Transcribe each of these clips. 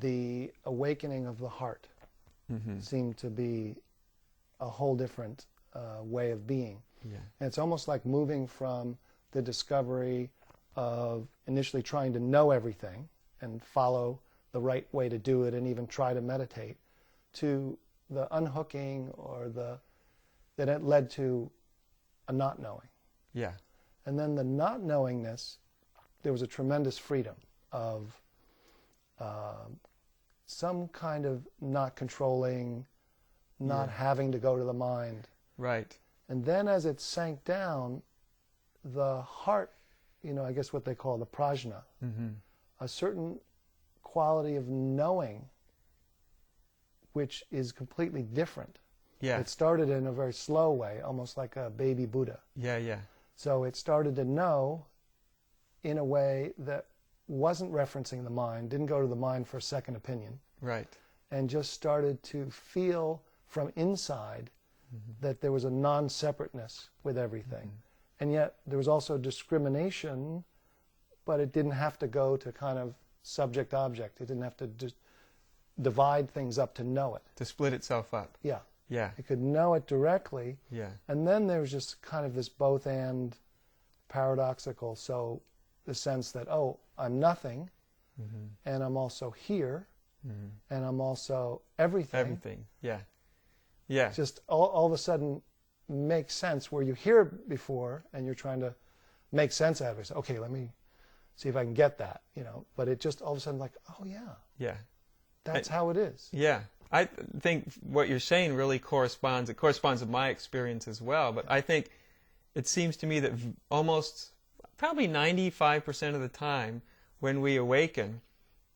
the awakening of the heart seemed to be a whole different way of being. Yeah. And it's almost like moving from the discovery of initially trying to know everything and follow the right way to do it and even try to meditate, to the unhooking or that it led to a not knowing. Yeah. And then the not knowingness, there was a tremendous freedom of some kind of not controlling, not having to go to the mind. Right. And then as it sank down, the heart, I guess what they call the prajna, a certain quality of knowing, which is completely different. Yeah. It started in a very slow way, almost like a baby Buddha. Yeah, yeah. So it started to know in a way that wasn't referencing the mind, didn't go to the mind for a second opinion. Right. And just started to feel from inside that there was a non-separateness with everything. And yet there was also discrimination, but it didn't have to go to kind of subject-object. It didn't have to just divide things up to know it. To split itself up. Yeah. Yeah. It could know it directly. Yeah. And then there was just kind of this both and paradoxical. So the sense that, oh, I'm nothing, and I'm also here, and I'm also everything. Everything. Yeah. Yeah. Just all of a sudden makes sense where you hear it before and you're trying to make sense out of it. So, okay, let me see if I can get that, But it just all of a sudden like, oh yeah. Yeah. That's how it is. Yeah. I think what you're saying really corresponds. It corresponds with my experience as well. But I think it seems to me that almost probably 95% of the time when we awaken,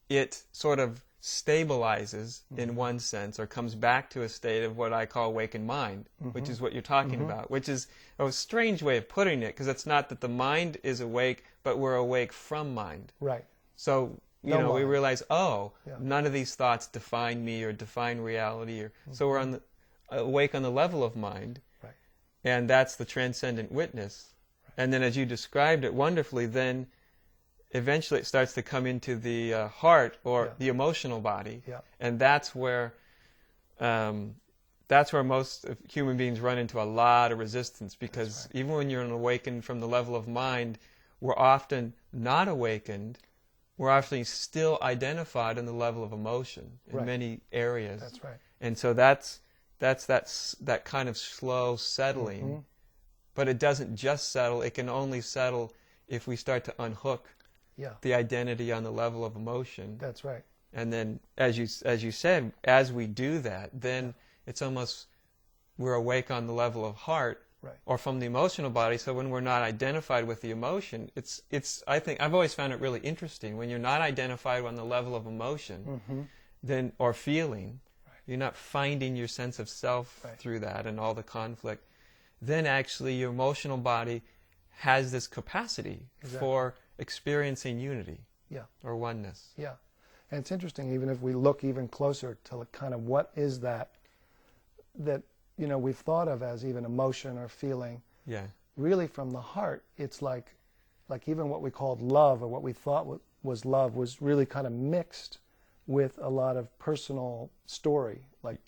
it sort of stabilizes in one sense, or comes back to a state of what I call awakened mind, which is what you're talking about, which is a strange way of putting it, because it's not that the mind is awake, but we're awake from mind. Right. So, we realize, none of these thoughts define me or define reality. Or so we're awake on the level of mind, right. And that's the transcendent witness. Right. And then as you described it wonderfully, then eventually it starts to come into the heart or the emotional body, and that's where most human beings run into a lot of resistance, because even when you're awakened from the level of mind, we're often not awakened. We're often still identified in the level of emotion in many areas. That's right. And so that's that kind of slow settling, but it doesn't just settle. It can only settle if we start to unhook the identity on the level of emotion. That's right. And then, as you said, as we do that, then it's almost we're awake on the level of heart, or from the emotional body. So when we're not identified with the emotion, it's I think I've always found it really interesting when you're not identified on the level of emotion, then or feeling, you're not finding your sense of self through that and all the conflict. Then actually your emotional body has this capacity for experiencing unity or oneness. Yeah. And it's interesting, even if we look even closer to kind of what is that we've thought of as even emotion or feeling. Yeah. Really from the heart, it's like even what we called love, or what we thought was love, was really kind of mixed with a lot of personal story. Like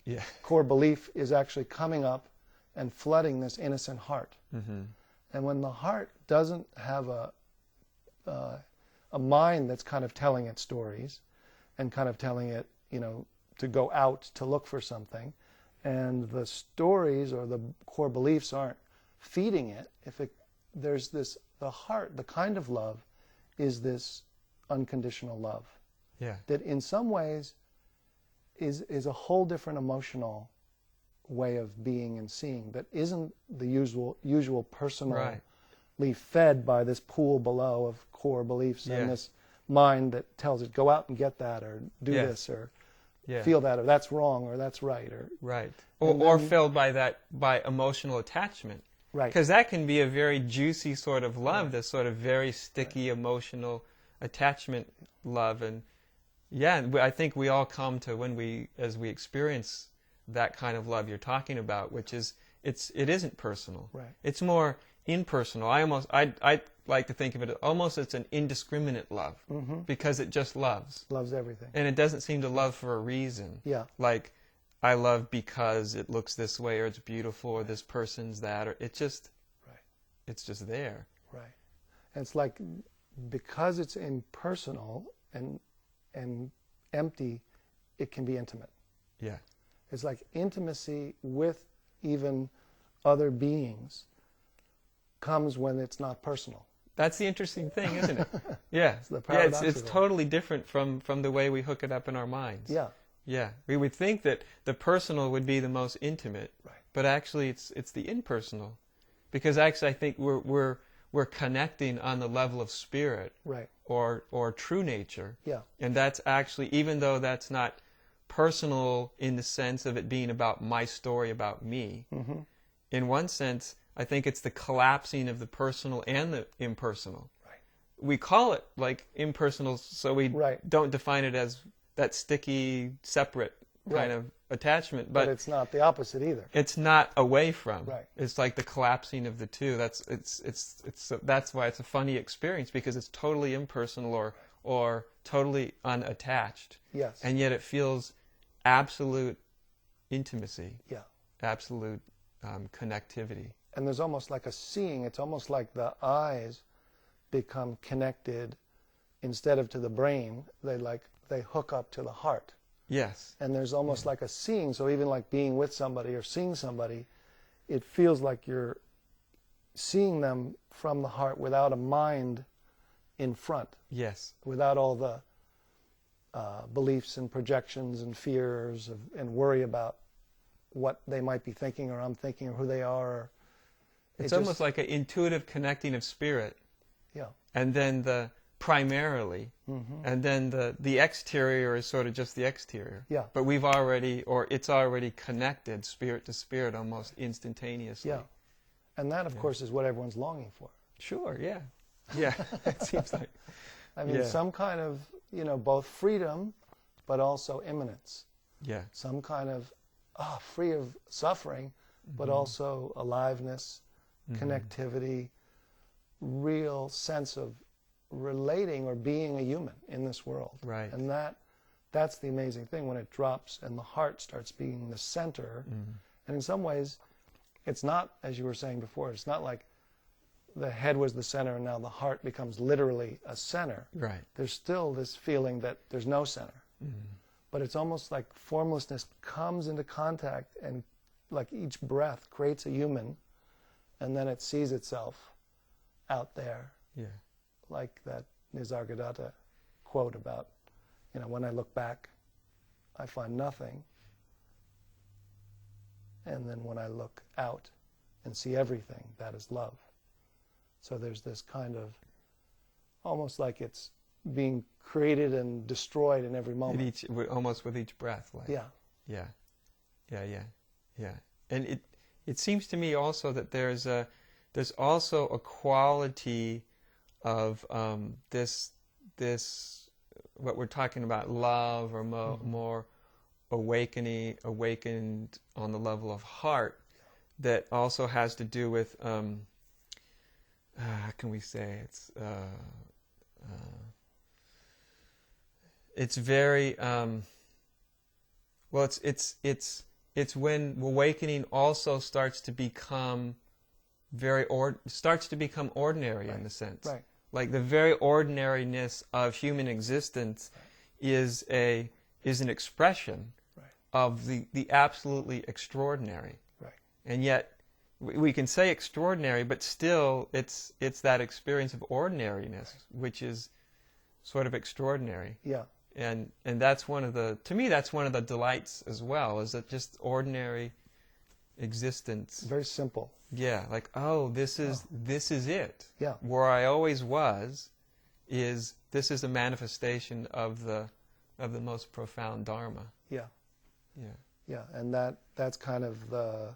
core belief is actually coming up and flooding this innocent heart. And when the heart doesn't have a mind that's kind of telling it stories and kind of telling it, to go out to look for something, and the stories or the core beliefs aren't feeding it, there's the heart, the kind of love is this unconditional love. Yeah. That in some ways is a whole different emotional way of being and seeing, that isn't the usual personally fed by this pool below of core beliefs and this mind that tells it, go out and get that, or do this, or feel that, or that's wrong, or that's right, or filled by emotional attachment. Right. Because that can be a very juicy sort of love, this sort of very sticky emotional attachment love. And I think we all come to as we experience that kind of love you're talking about, which is it isn't personal. Right. It's more impersonal. I like to think of it almost as an indiscriminate love, because it just loves. Loves everything. And it doesn't seem to love for a reason. Yeah. Like, I love because it looks this way, or it's beautiful, or this person's that, or it's just there. Right. And it's like, because it's impersonal and empty, it can be intimate. Yeah. It's like intimacy with even other beings comes when it's not personal. That's the interesting thing, isn't it? Yeah. It's totally different from the way we hook it up in our minds. Yeah. Yeah. We would think that the personal would be the most intimate, right. But actually it's the impersonal. Because actually I think we're connecting on the level of spirit, right, or true nature. Yeah. And that's actually, even though that's not personal in the sense of it being about my story about me, in one sense, I think it's the collapsing of the personal and the impersonal. Right. We call it like impersonal, so we don't define it as that sticky, separate kind of attachment. But it's not the opposite either. It's not away from. Right. It's like the collapsing of the two. That's why it's a funny experience, because it's totally impersonal or totally unattached. Yes. And yet it feels absolute intimacy. Yeah. Absolute connectivity. And there's almost like a seeing. It's almost like the eyes become connected instead of to the brain. They hook up to the heart. Yes. And there's almost like a seeing. So even like being with somebody or seeing somebody, it feels like you're seeing them from the heart without a mind in front. Yes. Without all the beliefs and projections and fears and worry about what they might be thinking, or I'm thinking, or who they are. It's almost like an intuitive connecting of spirit. Yeah. And then the primarily, and then the exterior is sort of just the exterior. Yeah. But it's already connected spirit to spirit almost instantaneously. Yeah. And that, of course, is what everyone's longing for. Sure, yeah. Yeah, it seems like. I mean, some kind of, both freedom, but also immanence. Yeah. Some kind of, free of suffering, but also aliveness, connectivity, real sense of relating or being a human in this world. Right. And that's the amazing thing, when it drops and the heart starts being the center. And in some ways, it's not, as you were saying before, it's not like the head was the center and now the heart becomes literally a center. Right. There's still this feeling that there's no center. But it's almost like formlessness comes into contact, and like each breath creates a human, and then it sees itself out there. Yeah. Like that Nisargadatta quote about, when I look back, I find nothing. And then when I look out and see everything, that is love. So there's this kind of, almost like it's being created and destroyed in every moment. Almost with each breath. Like. Yeah. Yeah. Yeah. And it seems to me also that there's also a quality of this what we're talking about, love, or more awakened on the level of heart, that also has to do with how can we say it's very it's when awakening also starts to become ordinary, in the sense. Right. Like the very ordinariness of human existence is an expression of the absolutely extraordinary. Right. And yet we can say extraordinary, but still it's that experience of ordinariness which is sort of extraordinary. Yeah. And that's to me that's one of the delights as well, is that just ordinary existence. Very simple. Yeah, like, this is it. Yeah. Where I always was this is a manifestation of the most profound Dharma. Yeah. Yeah. Yeah, and that's kind of the